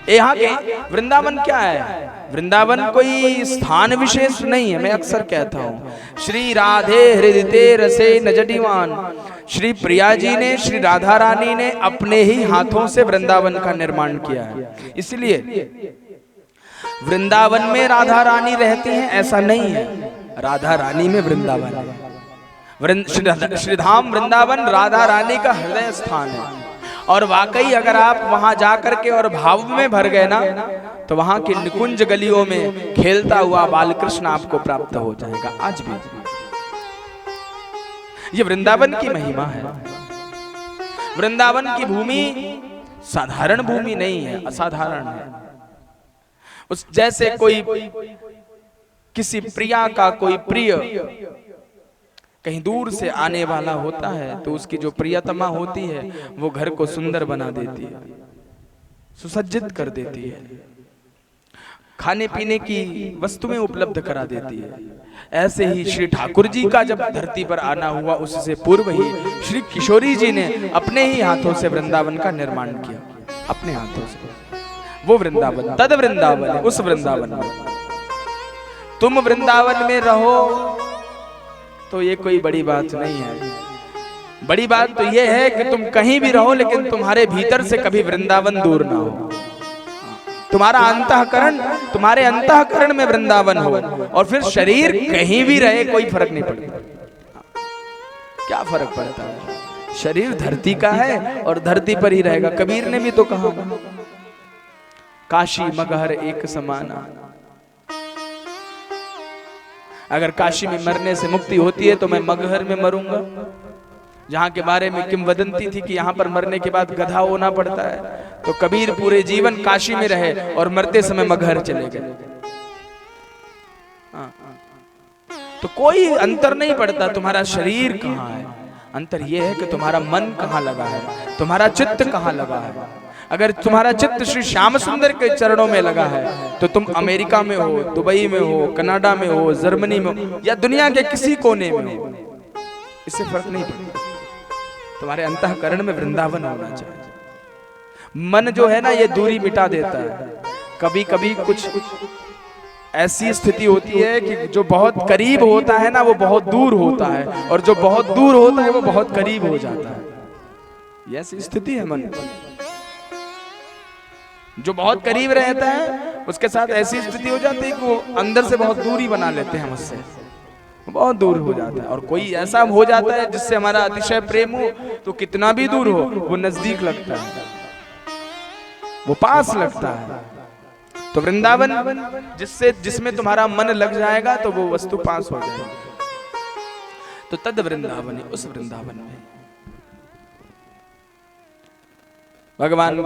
यहाँ के वृंदावन क्या है? वृंदावन कोई स्थान विशेष नहीं है। मैं अक्सर कहता हूँ, श्री राधे हृदय रसे नजडीवान, श्री प्रिया जी ने, श्री राधा रानी ने अपने ही हाथों से वृंदावन का निर्माण किया है। इसलिए वृंदावन में राधा रानी रहती हैं ऐसा नहीं है, राधा रानी में वृंदावन है। श्रीधाम वृंदावन राधा रानी का हृदय स्थान है। और वाकई अगर आप वहां जाकर के और भाव में भर गए ना, तो वहां की निकुंज गलियों में खेलता हुआ बालकृष्ण आपको प्राप्त हो जाएगा। आज भी ये वृंदावन की महिमा है। वृंदावन की भूमि साधारण भूमि नहीं है, असाधारण है। उस जैसे कोई किसी प्रिया का कोई प्रिय कहीं दूर से आने वाला होता है, तो उसकी जो प्रियतमा होती है वो घर को सुंदर बना देती है, सुसज्जित कर देती है, खाने पीने की वस्तुएं उपलब्ध करा देती है। ऐसे ही श्री ठाकुर जी का जब धरती पर आना हुआ, उससे पूर्व ही श्री किशोरी जी ने अपने ही हाथों से वृंदावन का निर्माण किया, अपने हाथों से। वो वृंदावन, तद वृंदावन, उस वृंदावन में तुम वृंदावन में रहो तो ये कोई बड़ी बात नहीं है। बड़ी बात तो ये है कि तुम कहीं भी रहो लेकिन तुम्हारे भीतर से कभी वृंदावन दूर ना हो। तुम्हारा अंतःकरण, तुम्हारे अंतःकरण में वृंदावन हो, और फिर शरीर कहीं भी रहे कोई फर्क नहीं पड़ता। क्या फर्क पड़ता है? शरीर धरती का है और धरती पर ही रहेगा। कबीर ने भी तो कहा, काशी मगहर एक समाना। अगर काशी में मरने से मुक्ति होती है तो मैं मगहर में मरूंगा, जहां के बारे में किंवदंती थी कि यहां पर मरने के बाद गधा होना पड़ता है। तो कबीर पूरे जीवन काशी में रहे और मरते समय मगहर चले गए। तो कोई अंतर नहीं पड़ता तुम्हारा शरीर कहाँ है, अंतर यह है कि तुम्हारा मन कहाँ लगा है, तुम्हारा चित्त कहाँ लगा है। अगर तुम्हारा चित्त श्री श्याम सुंदर के चरणों में लगा है तो तुम अमेरिका में हो, दुबई में हो, कनाडा में हो, जर्मनी में हो, या दुनिया के किसी कोने में हो, इससे फर्क नहीं पड़ता। तुम्हारे अंतःकरण में वृंदावन होना चाहिए। मन जो है ना, ये दूरी मिटा देता है। कभी कभी कुछ ऐसी स्थिति होती है कि जो बहुत करीब होता है ना वो बहुत दूर होता है, और जो बहुत दूर होता है वो बहुत करीब हो जाता है। ये ऐसी स्थिति है मन की। जो बहुत करीब रहता है उसके साथ ऐसी स्थिति हो जाती है कि वो अंदर से बहुत दूरी बना लेते हैं मुझसे, बहुत दूर हो जाता है। और कोई ऐसा हो जाता है जिससे हमारा अतिशय प्रेम हो तो कितना भी दूर हो वो नजदीक लगता है, वो पास लगता है। तो वृंदावन जिसमें तुम्हारा मन लग जाएगा तो वो वस्तु पास हो जाएगी। तो तद वृंदावन, उस वृंदावन में भगवान